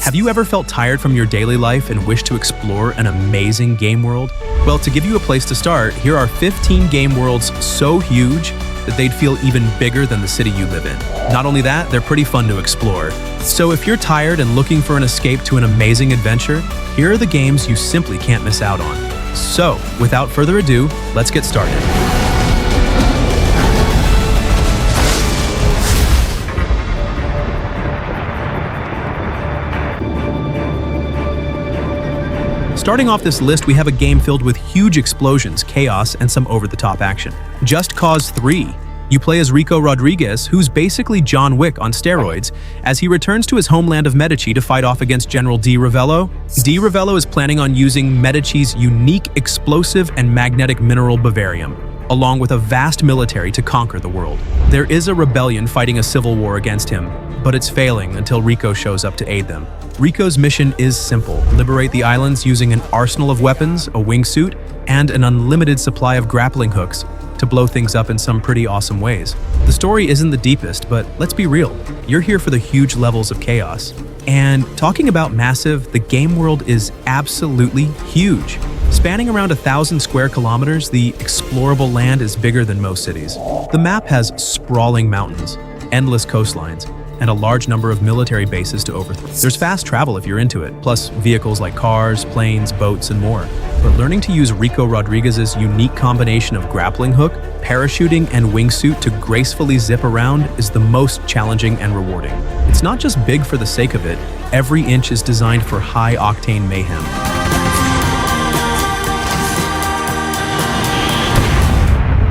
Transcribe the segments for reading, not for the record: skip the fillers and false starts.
Have you ever felt tired from your daily life and wished to explore an amazing game world? Well, to give you a place to start, here are 15 game worlds so huge that they'd feel even bigger than the city you live in. Not only that, they're pretty fun to explore. So if you're tired and looking for an escape to an amazing adventure, here are the games you simply can't miss out on. So, without further ado, let's get started. Starting off this list, we have a game filled with huge explosions, chaos, and some over-the-top action. Just Cause 3. You play as Rico Rodriguez, who's basically John Wick on steroids, as he returns to his homeland of Medici to fight off against General Di Ravello. Di Ravello is planning on using Medici's unique explosive and magnetic mineral bavarium, along with a vast military to conquer the world. There is a rebellion fighting a civil war against him, but it's failing until Rico shows up to aid them. Rico's mission is simple: liberate the islands using an arsenal of weapons, a wingsuit, and an unlimited supply of grappling hooks to blow things up in some pretty awesome ways. The story isn't the deepest, but let's be real, you're here for the huge levels of chaos. And talking about massive, the game world is absolutely huge. Spanning around 1,000 square kilometers, the explorable land is bigger than most cities. The map has sprawling mountains, endless coastlines, and a large number of military bases to overthrow. There's fast travel if you're into it, plus vehicles like cars, planes, boats, and more. But learning to use Rico Rodriguez's unique combination of grappling hook, parachuting, and wingsuit to gracefully zip around is the most challenging and rewarding. It's not just big for the sake of it, every inch is designed for high-octane mayhem.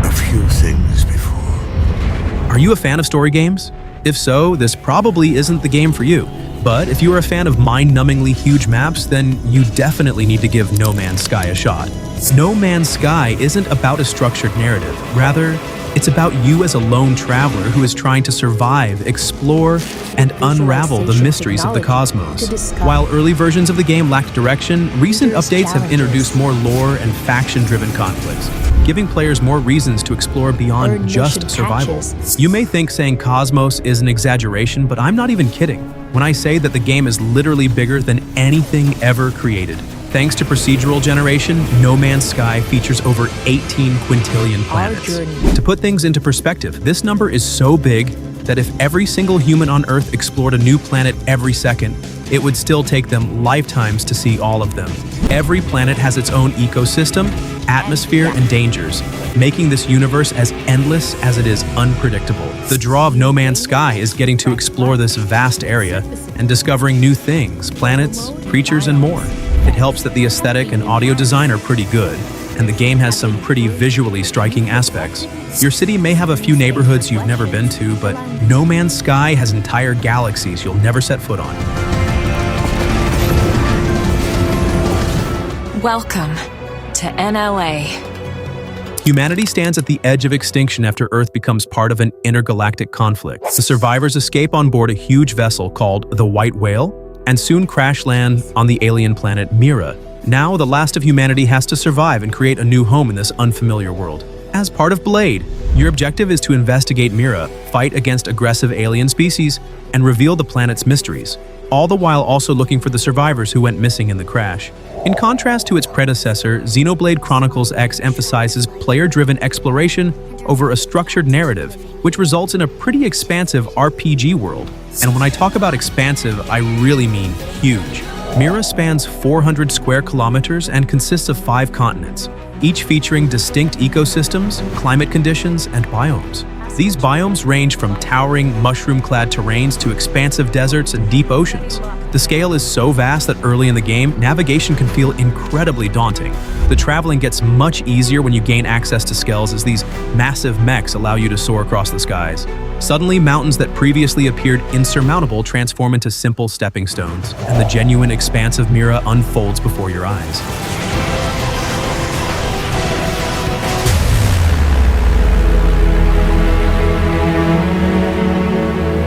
A few things before. Are you a fan of story games? If so, this probably isn't the game for you. But if you are a fan of mind-numbingly huge maps, then you definitely need to give No Man's Sky a shot. No Man's Sky isn't about a structured narrative. Rather, it's about you as a lone traveler who is trying to survive, explore, and unravel the mysteries of the cosmos. While early versions of the game lacked direction, recent updates have introduced more lore and faction-driven conflicts, giving players more reasons to explore beyond just survival. You may think saying cosmos is an exaggeration, but I'm not even kidding when I say that the game is literally bigger than anything ever created. Thanks to procedural generation, No Man's Sky features over 18 quintillion planets. To put things into perspective, this number is so big that if every single human on Earth explored a new planet every second, it would still take them lifetimes to see all of them. Every planet has its own ecosystem, atmosphere, and dangers, making this universe as endless as it is unpredictable. The draw of No Man's Sky is getting to explore this vast area and discovering new things, planets, creatures, and more. It helps that the aesthetic and audio design are pretty good, and the game has some pretty visually striking aspects. Your city may have a few neighborhoods you've never been to, but No Man's Sky has entire galaxies you'll never set foot on. Welcome to NLA. Humanity stands at the edge of extinction after Earth becomes part of an intergalactic conflict. The survivors escape on board a huge vessel called the White Whale and soon crash land on the alien planet Mira. Now, the last of humanity has to survive and create a new home in this unfamiliar world. As part of Blade, your objective is to investigate Mira, fight against aggressive alien species, and reveal the planet's mysteries, all the while also looking for the survivors who went missing in the crash. In contrast to its predecessor, XENOBLADE Chronicles X emphasizes player-driven exploration over a structured narrative, which results in a pretty expansive RPG world. And when I talk about expansive, I really mean huge. Mira spans 400 square kilometers and consists of 5 continents, each featuring distinct ecosystems, climate conditions, and biomes. These biomes range from towering, mushroom-clad terrains to expansive deserts and deep oceans. The scale is so vast that early in the game, navigation can feel incredibly daunting. The traveling gets much easier when you gain access to skells, as these massive mechs allow you to soar across the skies. Suddenly, mountains that previously appeared insurmountable transform into simple stepping stones, and the genuine expanse of Mira unfolds before your eyes.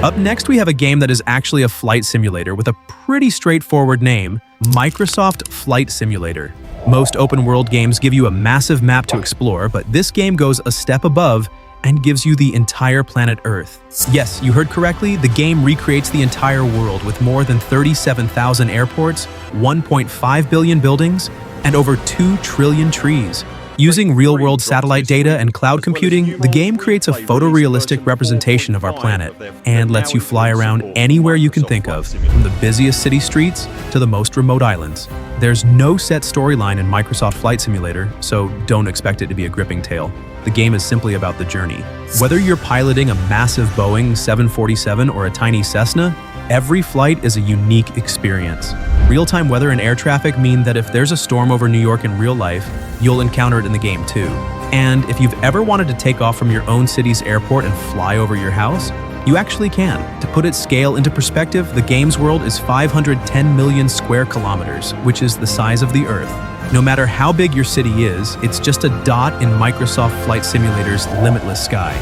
Up next, we have a game that is actually a flight simulator with a pretty straightforward name, Microsoft Flight Simulator. Most open-world games give you a massive map to explore, but this game goes a step above and gives you the entire planet Earth. Yes, you heard correctly, the game recreates the entire world with more than 37,000 airports, 1.5 billion buildings, and over 2 trillion trees. Using real-world satellite data and cloud computing, the game creates a photorealistic representation of our planet and lets you fly around anywhere you can think of, from the busiest city streets to the most remote islands. There's no set storyline in Microsoft Flight Simulator, so don't expect it to be a gripping tale. The game is simply about the journey. Whether you're piloting a massive Boeing 747 or a tiny Cessna, every flight is a unique experience. Real-time weather and air traffic mean that if there's a storm over New York in real life, you'll encounter it in the game too. And if you've ever wanted to take off from your own city's airport and fly over your house, you actually can. To put its scale into perspective, the game's world is 510 million square kilometers, which is the size of the Earth. No matter how big your city is, it's just a dot in Microsoft Flight Simulator's limitless sky.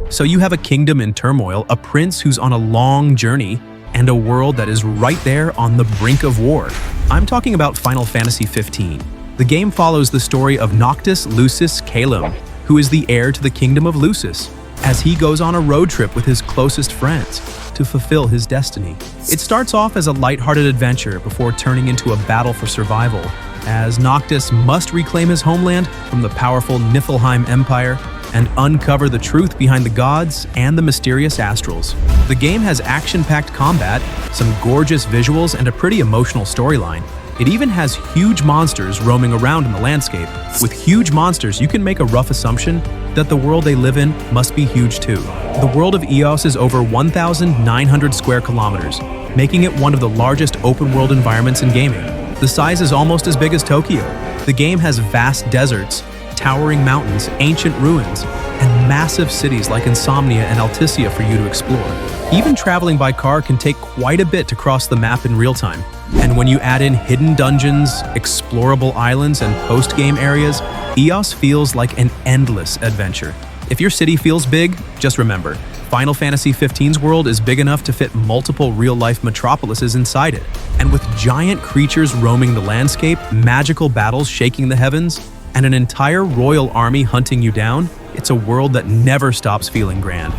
So you have a kingdom in turmoil, a prince who's on a long journey, and a world that is right there on the brink of war. I'm talking about Final Fantasy XV. The game follows the story of Noctis Lucis Calum, who is the heir to the kingdom of Lucis, as he goes on a road trip with his closest friends to fulfill his destiny. It starts off as a lighthearted adventure before turning into a battle for survival, as Noctis must reclaim his homeland from the powerful Niflheim Empire and uncover the truth behind the gods and the mysterious astrals. The game has action-packed combat, some gorgeous visuals, and a pretty emotional storyline. It even has huge monsters roaming around in the landscape. With huge monsters, you can make a rough assumption that the world they live in must be huge too. The world of EOS is over 1,900 square kilometers, making it one of the largest open-world environments in gaming. The size is almost as big as Tokyo. The game has vast deserts, towering mountains, ancient ruins, and massive cities like Insomnia and Altissia for you to explore. Even traveling by car can take quite a bit to cross the map in real time. And when you add in hidden dungeons, explorable islands, and post-game areas, EOS feels like an endless adventure. If your city feels big, just remember, Final Fantasy XV's world is big enough to fit multiple real-life metropolises inside it. And with giant creatures roaming the landscape, magical battles shaking the heavens, and an entire royal army hunting you down, it's a world that never stops feeling grand.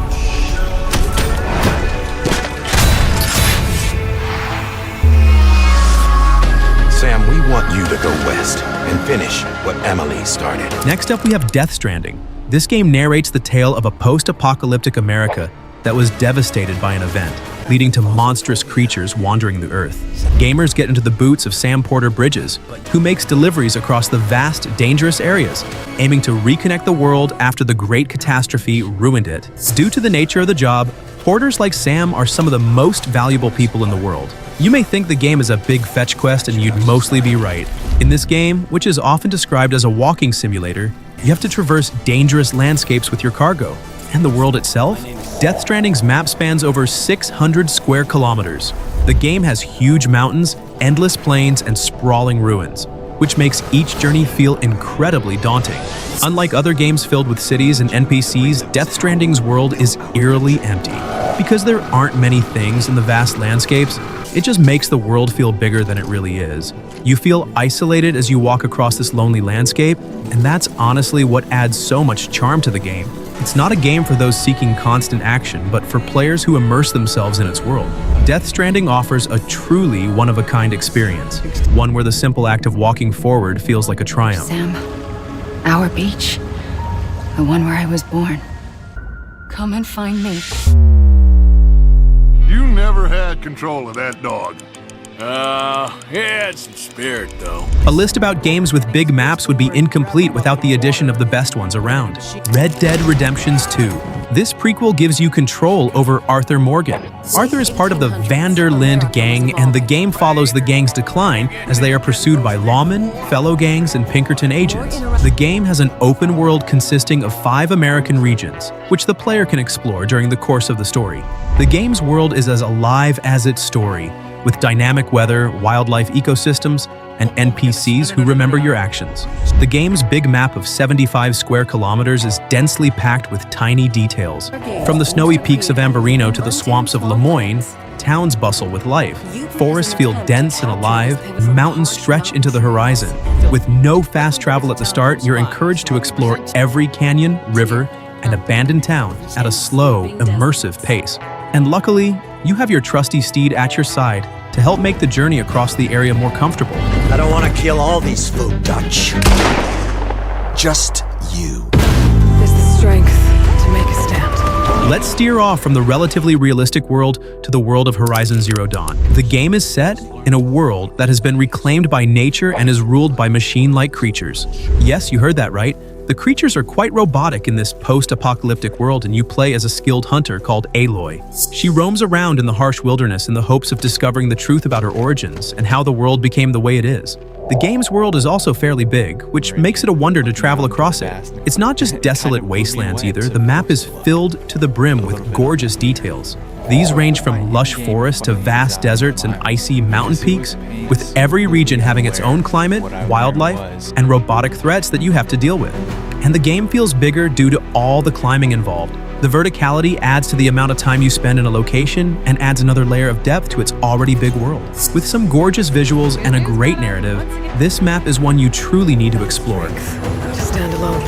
Sam, we want you to go west and finish what Emily started. Next up, we have Death Stranding. This game narrates the tale of a post-apocalyptic America that was devastated by an event, leading to monstrous creatures wandering the earth. Gamers get into the boots of Sam Porter Bridges, who makes deliveries across the vast, dangerous areas, aiming to reconnect the world after the great catastrophe ruined it. Due to the nature of the job, porters like Sam are some of the most valuable people in the world. You may think the game is a big fetch quest, and you'd mostly be right. In this game, which is often described as a walking simulator, you have to traverse dangerous landscapes with your cargo. And the world itself? Death Stranding's map spans over 600 square kilometers. The game has huge mountains, endless plains, and sprawling ruins, which makes each journey feel incredibly daunting. Unlike other games filled with cities and NPCs, Death Stranding's world is eerily empty. Because there aren't many things in the vast landscapes, it just makes the world feel bigger than it really is. You feel isolated as you walk across this lonely landscape, and that's honestly what adds so much charm to the game. It's not a game for those seeking constant action, but for players who immerse themselves in its world. Death Stranding offers a truly one-of-a-kind experience, one where the simple act of walking forward feels like a triumph. Sam, our beach, the one where I was born. Come and find me. You never had control of that dog. He had some spirit, though. A list about games with big maps would be incomplete without the addition of the best ones around. Red Dead Redemption's 2. This prequel gives you control over Arthur Morgan. Arthur is part of the Vanderlinde gang, and the game follows the gang's decline as they are pursued by lawmen, fellow gangs, and Pinkerton agents. The game has an open world consisting of 5 American regions, which the player can explore during the course of the story. The game's world is as alive as its story, with dynamic weather, wildlife ecosystems, and NPCs who remember your actions. The game's big map of 75 square kilometers is densely packed with tiny details. From the snowy peaks of Ambarino to the swamps of Lemoyne, towns bustle with life. Forests feel dense and alive, and mountains stretch into the horizon. With no fast travel at the start, you're encouraged to explore every canyon, river, and abandoned town at a slow, immersive pace. And luckily, you have your trusty steed at your side to help make the journey across the area more comfortable. I don't want to kill all these folk, Dutch. Just you. There's the strength to make a stand. Let's steer off from the relatively realistic world to the world of Horizon Zero Dawn. The game is set in a world that has been reclaimed by nature and is ruled by machine-like creatures. Yes, you heard that right. The creatures are quite robotic in this post-apocalyptic world, and you play as a skilled hunter called Aloy. She roams around in the harsh wilderness in the hopes of discovering the truth about her origins and how the world became the way it is. The game's world is also fairly big, which makes it a wonder to travel across it. It's not just desolate wastelands either, the map is filled to the brim with gorgeous details. These range from lush forests to vast deserts and icy mountain peaks, with every region having its own climate, wildlife, and robotic threats that you have to deal with. And the game feels bigger due to all the climbing involved. The verticality adds to the amount of time you spend in a location and adds another layer of depth to its already big world. With some gorgeous visuals and a great narrative, this map is one you truly need to explore. To stand alone.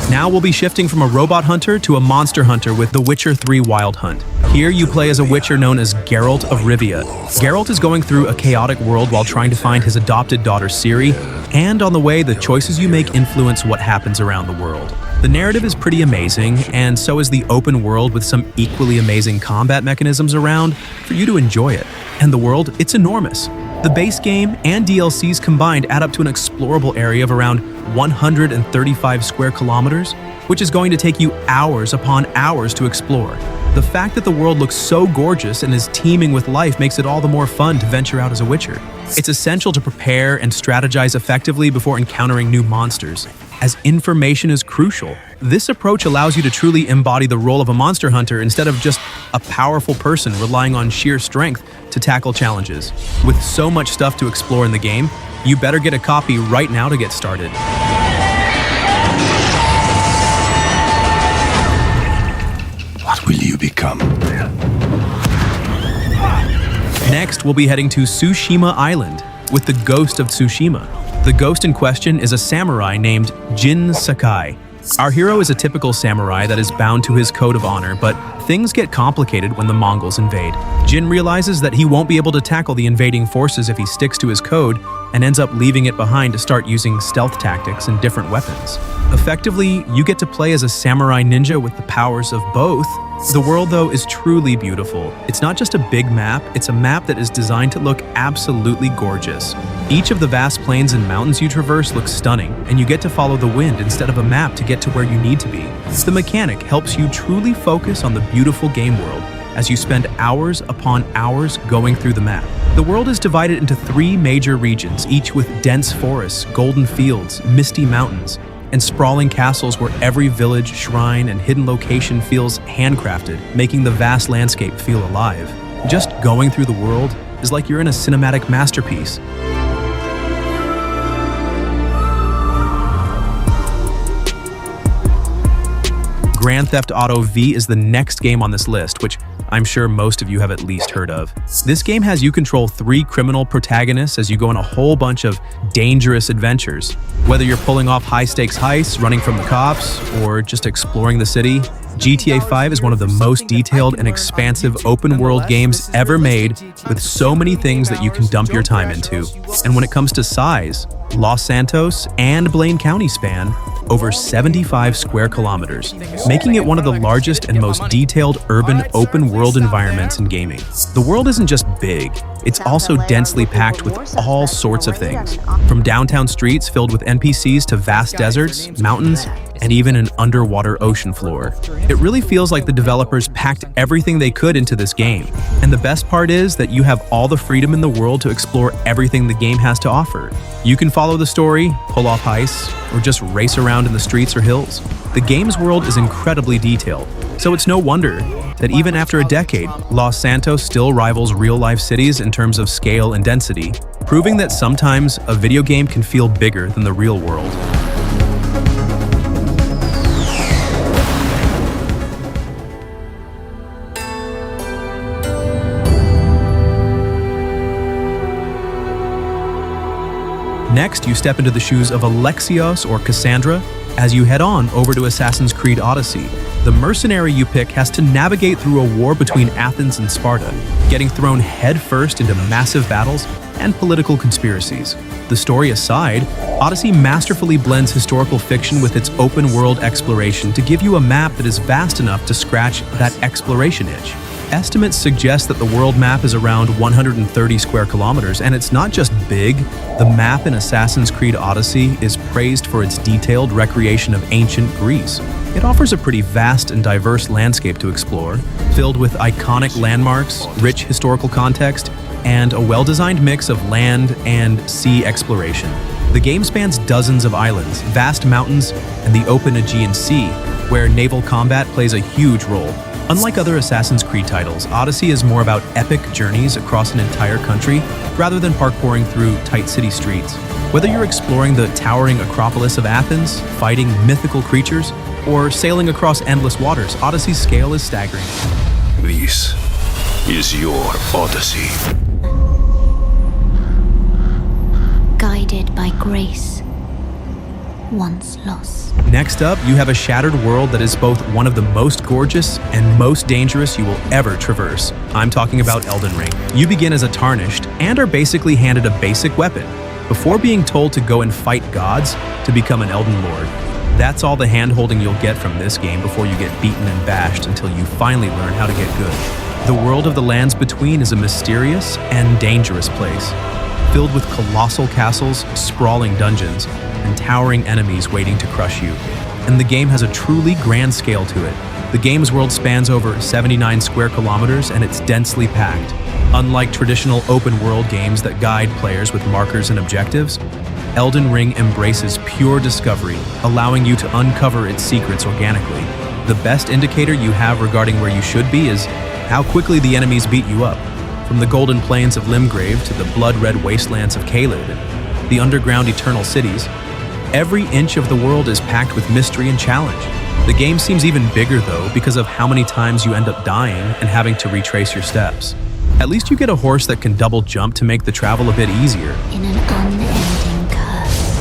Now we'll be shifting from a robot hunter to a monster hunter with The Witcher 3 Wild Hunt. Here you play as a witcher known as Geralt of Rivia. Geralt is going through a chaotic world while trying to find his adopted daughter Ciri, and on the way, the choices you make influence what happens around the world. The narrative is pretty amazing, and so is the open world with some equally amazing combat mechanisms around for you to enjoy it. And the world, it's enormous. The base game and DLCs combined add up to an explorable area of around 135 square kilometers, which is going to take you hours upon hours to explore. The fact that the world looks so gorgeous and is teeming with life makes it all the more fun to venture out as a witcher. It's essential to prepare and strategize effectively before encountering new monsters, as information is crucial. This approach allows you to truly embody the role of a monster hunter instead of just a powerful person relying on sheer strength to tackle challenges. With so much stuff to explore in the game, you better get a copy right now to get started. What will you become? Next, we'll be heading to Tsushima Island with the Ghost of Tsushima. The ghost in question is a samurai named Jin Sakai. Our hero is a typical samurai that is bound to his code of honor, but things get complicated when the Mongols invade. Jin realizes that he won't be able to tackle the invading forces if he sticks to his code and ends up leaving it behind to start using stealth tactics and different weapons. Effectively, you get to play as a samurai ninja with the powers of both. The world, though, is truly beautiful. It's not just a big map, it's a map that is designed to look absolutely gorgeous. Each of the vast plains and mountains you traverse looks stunning, and you get to follow the wind instead of a map to get to where you need to be. The mechanic helps you truly focus on the beautiful game world as you spend hours upon hours going through the map. The world is divided into 3 major regions, each with dense forests, golden fields, misty mountains, and sprawling castles where every village, shrine, and hidden location feels handcrafted, making the vast landscape feel alive. Just going through the world is like you're in a cinematic masterpiece. Grand Theft Auto V is the next game on this list, which I'm sure most of you have at least heard of. This game has you control 3 criminal protagonists as you go on a whole bunch of dangerous adventures. Whether you're pulling off high-stakes heists, running from the cops, or just exploring the city, GTA 5 is one of the most detailed and expansive open-world games ever made, with so many things that you can dump your time into. And when it comes to size, Los Santos and Blaine County span over 75 square kilometers, making it one of the largest and most detailed urban open-world environments in gaming. The world isn't just big, it's also densely packed with all sorts of things, from downtown streets filled with NPCs to vast deserts, mountains, and even an underwater ocean floor. It really feels like the developers packed everything they could into this game. And the best part is that you have all the freedom in the world to explore everything the game has to offer. You can follow the story, pull off heists, or just race around in the streets or hills. The game's world is incredibly detailed, so it's no wonder that even after a decade, Los Santos still rivals real-life cities in terms of scale and density, proving that sometimes a video game can feel bigger than the real world. Next, you step into the shoes of Alexios or Cassandra as you head on over to Assassin's Creed Odyssey. The mercenary you pick has to navigate through a war between Athens and Sparta, getting thrown headfirst into massive battles and political conspiracies. The story aside, Odyssey masterfully blends historical fiction with its open-world exploration to give you a map that is vast enough to scratch that exploration itch. Estimates suggest that the world map is around 130 square kilometers, and it's not just big. The map in Assassin's Creed Odyssey is praised for its detailed recreation of ancient Greece. It offers a pretty vast and diverse landscape to explore, filled with iconic landmarks, rich historical context, and a well-designed mix of land and sea exploration. The game spans dozens of islands, vast mountains, and the open Aegean Sea, where naval combat plays a huge role. Unlike other Assassin's Creed titles, Odyssey is more about epic journeys across an entire country rather than parkouring through tight city streets. Whether you're exploring the towering Acropolis of Athens, fighting mythical creatures, or sailing across endless waters, Odyssey's scale is staggering. This is your Odyssey. Guided by grace, once lost. Next up, you have a shattered world that is both one of the most gorgeous and most dangerous you will ever traverse. I'm talking about Elden Ring. You begin as a Tarnished and are basically handed a basic weapon, before being told to go and fight gods to become an Elden Lord. That's all the hand-holding you'll get from this game before you get beaten and bashed until you finally learn how to get good. The world of the lands between is a mysterious and dangerous place, filled with colossal castles, sprawling dungeons, and towering enemies waiting to crush you. And the game has a truly grand scale to it. The game's world spans over 79 square kilometers and it's densely packed. Unlike traditional open-world games that guide players with markers and objectives, Elden Ring embraces pure discovery, allowing you to uncover its secrets organically. The best indicator you have regarding where you should be is how quickly the enemies beat you up. From the golden plains of Limgrave to the blood-red wastelands of Caelid and the underground eternal cities, every inch of the world is packed with mystery and challenge. The game seems even bigger though because of how many times you end up dying and having to retrace your steps. At least you get a horse that can double jump to make the travel a bit easier. In an unending curse.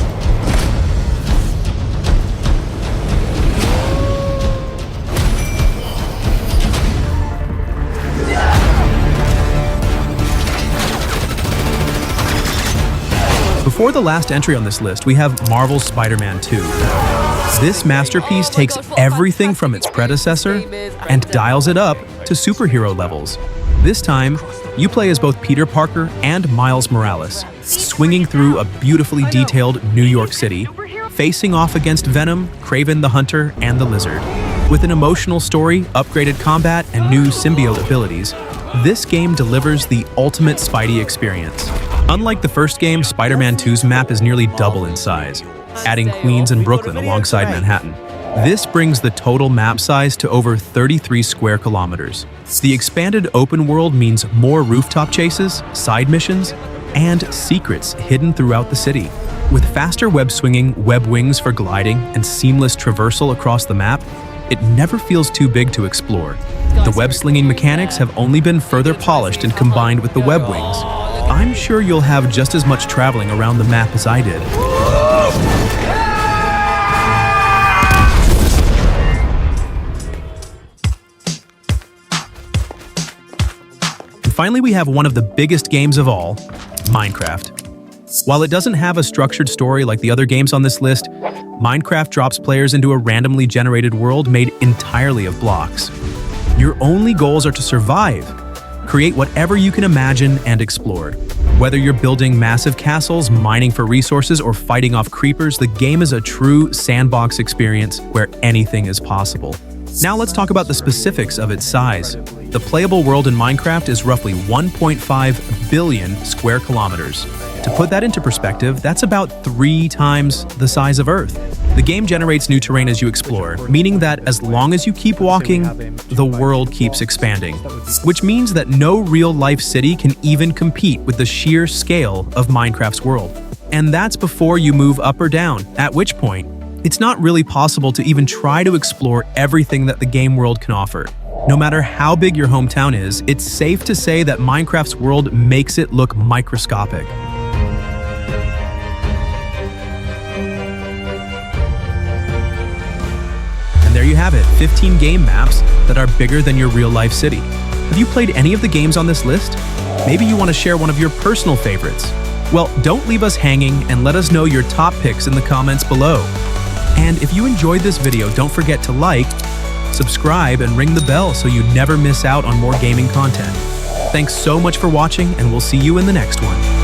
Before the last entry on this list, we have Marvel's Spider-Man 2. This masterpiece takes everything from its predecessor and dials it up to superhero levels. This time, you play as both Peter Parker and Miles Morales, swinging through a beautifully detailed New York City, facing off against Venom, Kraven the Hunter, and the Lizard. With an emotional story, upgraded combat, and new symbiote abilities, this game delivers the ultimate Spidey experience. Unlike the first game, Spider-Man 2's map is nearly double in size, adding Queens and Brooklyn alongside Manhattan. This brings the total map size to over 33 square kilometers. The expanded open world means more rooftop chases, side missions, and secrets hidden throughout the city. With faster web swinging, web wings for gliding, and seamless traversal across the map, it never feels too big to explore. The web slinging mechanics have only been further polished and combined with the web wings. I'm sure you'll have just as much traveling around the map as I did. And finally, we have one of the biggest games of all, Minecraft. While it doesn't have a structured story like the other games on this list, Minecraft drops players into a randomly generated world made entirely of blocks. Your only goals are to survive, create whatever you can imagine, and explore. Whether you're building massive castles, mining for resources, or fighting off creepers, the game is a true sandbox experience where anything is possible. Now let's talk about the specifics of its size. The playable world in Minecraft is roughly 1.5 billion square kilometers. To put that into perspective, that's about 3 times the size of Earth. The game generates new terrain as you explore, meaning that as long as you keep walking, the world keeps expanding. Which means that no real-life city can even compete with the sheer scale of Minecraft's world. And that's before you move up or down, at which point, it's not really possible to even try to explore everything that the game world can offer. No matter how big your hometown is, it's safe to say that Minecraft's world makes it look microscopic. there you have it, 15 game maps that are bigger than your real-life city. Have you played any of the games on this list? Maybe you want to share one of your personal favorites. Well, don't leave us hanging and let us know your top picks in the comments below. And if you enjoyed this video, don't forget to like, subscribe, and ring the bell so you never miss out on more gaming content. Thanks so much for watching, and we'll see you in the next one.